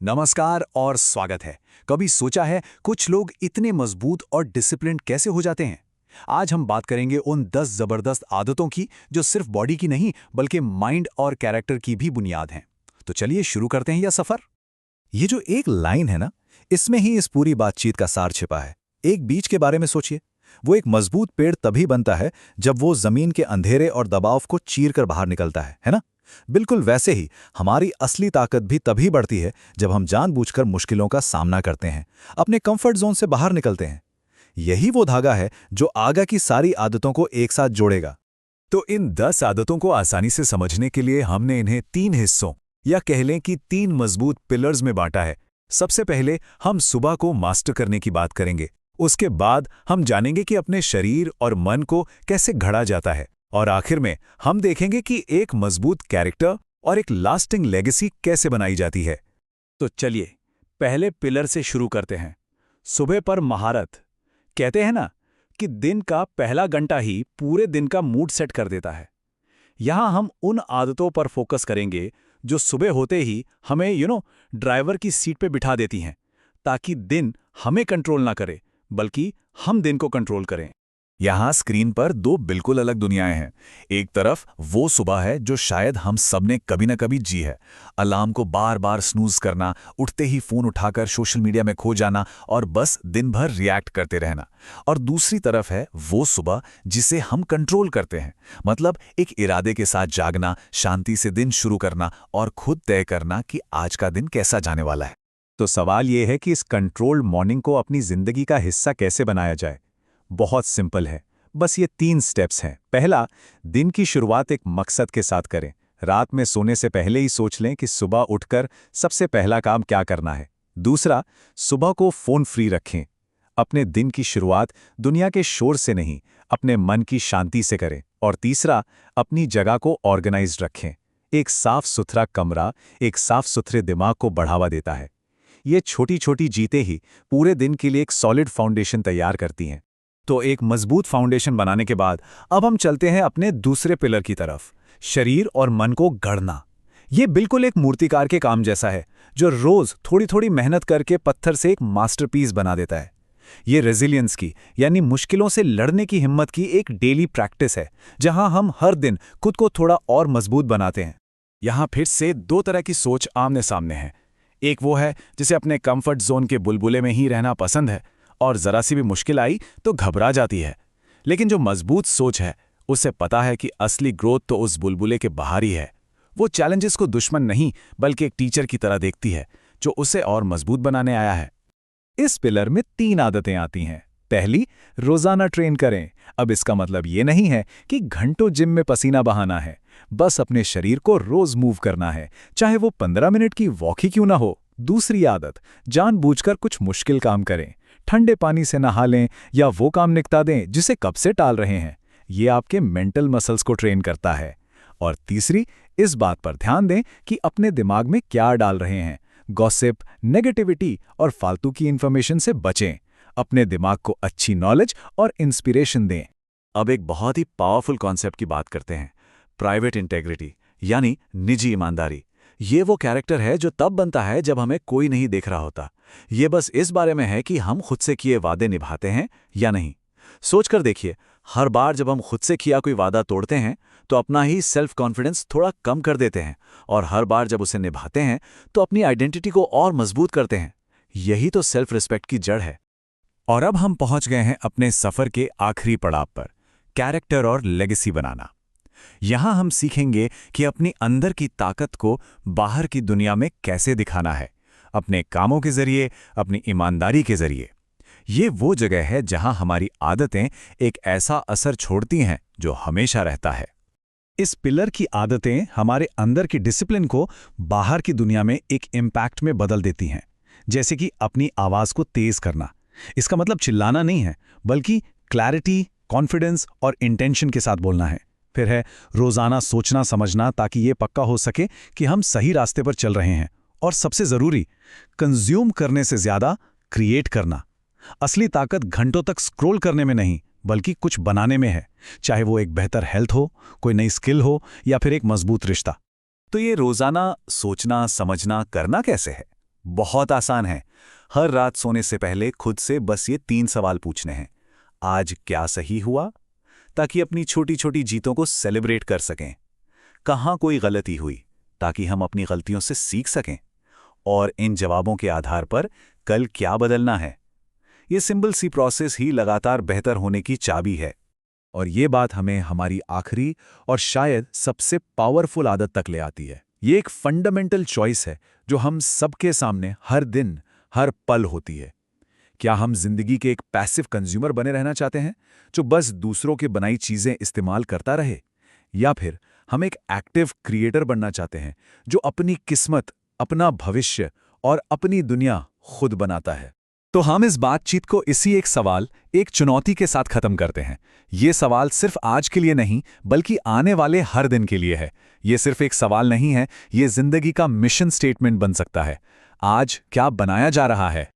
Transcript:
नमस्कार और स्वागत है। कभी सोचा है कुछ लोग इतने मजबूत और डिसिप्लिन्ड कैसे हो जाते हैं? आज हम बात करेंगे उन 10 जबरदस्त आदतों की जो सिर्फ बॉडी की नहीं बल्कि माइंड और कैरेक्टर की भी बुनियाद हैं। तो चलिए शुरू करते हैं यह सफर। ये जो एक लाइन है ना, इसमें ही इस पूरी बातचीत का सार छिपा है। एक बीज के बारे में सोचिए। वो एक मजबूत पेड़ तभी बनता है जब वो जमीन के अंधेरे और दबाव को चीरकर बाहर निकलता है ना? बिल्कुल वैसे ही हमारी असली ताकत भी तभी बढ़ती है जब हम जानबूझकर मुश्किलों का सामना करते हैं, अपने कंफर्ट जोन से बाहर निकलते हैं। यही वो धागा है जो आगे की सारी आदतों को एक साथ जोड़ेगा। तो इन 10 आदतों को आसानी से समझने के लिए हमने इन्हें 3 हिस्सों या कह लें कि 3 मजबूत पिलर्स में बांटा है। सबसे पहले हम सुबह को मास्टर करने की बात करेंगे। उसके बाद हम जानेंगे कि अपने शरीर और मन को कैसे गढ़ा जाता है, और आखिर में हम देखेंगे कि एक मजबूत कैरेक्टर और एक लास्टिंग लेगेसी कैसे बनाई जाती है। तो चलिए पहले पिलर से शुरू करते हैं। सुबह पर महारत। कहते हैं ना कि दिन का पहला घंटा ही पूरे दिन का मूड सेट कर देता है। यहां हम उन आदतों पर फोकस करेंगे जो सुबह होते ही हमें ड्राइवर की सीट पे बिठा देती हैं, ताकि दिन हमें कंट्रोल ना करे बल्कि हम दिन को कंट्रोल करें। यहाँ स्क्रीन पर 2 बिल्कुल अलग दुनियाएं हैं। एक तरफ वो सुबह है जो शायद हम सबने कभी न कभी जी है। अलार्म को बार बार स्नूज करना, उठते ही फोन उठाकर सोशल मीडिया में खो जाना और बस दिन भर रिएक्ट करते रहना। और दूसरी तरफ है वो सुबह जिसे हम कंट्रोल करते हैं, मतलब एक इरादे के साथ जागना, शांति से दिन शुरू करना और खुद तय करना कि आज का दिन कैसा जाने वाला है। तो सवाल यह है कि इस कंट्रोल्ड मॉर्निंग को अपनी जिंदगी का हिस्सा कैसे बनाया जाए। बहुत सिंपल है, बस ये 3 स्टेप्स हैं। पहला, दिन की शुरुआत एक मकसद के साथ करें। रात में सोने से पहले ही सोच लें कि सुबह उठकर सबसे पहला काम क्या करना है। दूसरा, सुबह को फोन फ्री रखें। अपने दिन की शुरुआत दुनिया के शोर से नहीं, अपने मन की शांति से करें। और तीसरा, अपनी जगह को ऑर्गेनाइज्ड रखें। एक साफ सुथरा कमरा एक साफ सुथरे दिमाग को बढ़ावा देता है। ये छोटी छोटी जीतें ही पूरे दिन के लिए एक सॉलिड फाउंडेशन तैयार करती हैं। तो एक मजबूत फाउंडेशन बनाने के बाद अब हम चलते हैं अपने दूसरे पिलर की तरफ, शरीर और मन को गढ़ना। ये बिल्कुल एक मूर्तिकार के काम जैसा है जो रोज थोड़ी थोड़ी मेहनत करके पत्थर से एक मास्टरपीस बना देता है। ये रेजिलियंस की यानी मुश्किलों से लड़ने की हिम्मत की एक डेली प्रैक्टिस है, जहां हम हर दिन खुद को थोड़ा और मजबूत बनाते हैं। यहां फिर से 2 तरह की सोच आमने सामने है। एक वो है जिसे अपने कंफर्ट जोन के बुलबुले में ही रहना पसंद है और जरा सी भी मुश्किल आई तो घबरा जाती है। लेकिन जो मजबूत सोच है उसे पता है कि असली ग्रोथ तो उस बुलबुले के बाहर ही है। वो चैलेंजेस को दुश्मन नहीं बल्कि एक टीचर की तरह देखती है जो उसे और मजबूत बनाने आया है। इस पिलर में 3 आदतें आती हैं। पहली, रोजाना ट्रेन करें। अब इसका मतलब ये नहीं है कि घंटों जिम में पसीना बहाना है, बस अपने शरीर को रोज मूव करना है, चाहे वो 15 मिनट की वॉक ही क्यों ना हो। दूसरी आदत, जानबूझकर कुछ मुश्किल काम करें। ठंडे पानी से नहा लें या वो काम निपटा दें जिसे कब से टाल रहे हैं। ये आपके मेंटल मसल्स को ट्रेन करता है। और तीसरी, इस बात पर ध्यान दें कि अपने दिमाग में क्या डाल रहे हैं। गॉसिप, नेगेटिविटी और फालतू की इंफॉर्मेशन से बचें। अपने दिमाग को अच्छी नॉलेज और इंस्पिरेशन दें। अब एक बहुत ही पावरफुल कॉन्सेप्ट की बात करते हैं, प्राइवेट इंटेग्रिटी यानी निजी ईमानदारी। ये वो कैरेक्टर है जो तब बनता है जब हमें कोई नहीं देख रहा होता। ये बस इस बारे में है कि हम खुद से किए वादे निभाते हैं या नहीं। सोचकर देखिए, हर बार जब हम खुद से किया कोई वादा तोड़ते हैं तो अपना ही सेल्फ कॉन्फिडेंस थोड़ा कम कर देते हैं, और हर बार जब उसे निभाते हैं तो अपनी आइडेंटिटी को और मजबूत करते हैं। यही तो सेल्फ रिस्पेक्ट की जड़ है। और अब हम पहुंच गए हैं अपने सफर के आखिरी पड़ाव पर, कैरेक्टर और लेगेसी बनाना। यहां हम सीखेंगे कि अपनी अंदर की ताकत को बाहर की दुनिया में कैसे दिखाना है, अपने कामों के जरिए, अपनी ईमानदारी के जरिए। ये वो जगह है जहां हमारी आदतें एक ऐसा असर छोड़ती हैं जो हमेशा रहता है। इस पिलर की आदतें हमारे अंदर की डिसिप्लिन को बाहर की दुनिया में एक इम्पैक्ट में बदल देती हैं। जैसे कि अपनी आवाज को तेज करना। इसका मतलब चिल्लाना नहीं है, बल्कि क्लैरिटी, कॉन्फिडेंस और इंटेंशन के साथ बोलना है। फिर है रोजाना सोचना समझना, ताकि ये पक्का हो सके कि हम सही रास्ते पर चल रहे हैं। और सबसे जरूरी, कंज्यूम करने से ज्यादा क्रिएट करना। असली ताकत घंटों तक स्क्रॉल करने में नहीं बल्कि कुछ बनाने में है, चाहे वो एक बेहतर हेल्थ हो, कोई नई स्किल हो या फिर एक मजबूत रिश्ता। तो ये रोजाना सोचना समझना करना कैसे है? बहुत आसान है। हर रात सोने से पहले खुद से बस ये 3 सवाल पूछने हैं। आज क्या सही हुआ? ताकि अपनी छोटी छोटी जीतों को सेलिब्रेट कर सकें। कहाँ कोई गलती हुई? ताकि हम अपनी गलतियों से सीख सकें। और इन जवाबों के आधार पर कल क्या बदलना है। ये सिंपल सी प्रोसेस ही लगातार बेहतर होने की चाबी है। और ये बात हमें हमारी आखिरी और शायद सबसे पावरफुल आदत तक ले आती है। ये एक फंडामेंटल चॉइस है जो हम सबके सामने हर दिन, हर पल होती है। क्या हम जिंदगी के एक पैसिव कंज्यूमर बने रहना चाहते हैं जो बस दूसरों की बनाई चीजें इस्तेमाल करता रहे, या फिर हम एक एक्टिव क्रिएटर बनना चाहते हैं जो अपनी किस्मत, अपना भविष्य और अपनी दुनिया खुद बनाता है? तो हम इस बातचीत को इसी एक सवाल, एक चुनौती के साथ खत्म करते हैं। ये सवाल सिर्फ आज के लिए नहीं, बल्कि आने वाले हर दिन के लिए है। ये सिर्फ एक सवाल नहीं है, ये जिंदगी का मिशन स्टेटमेंट बन सकता है। आज क्या बनाया जा रहा है?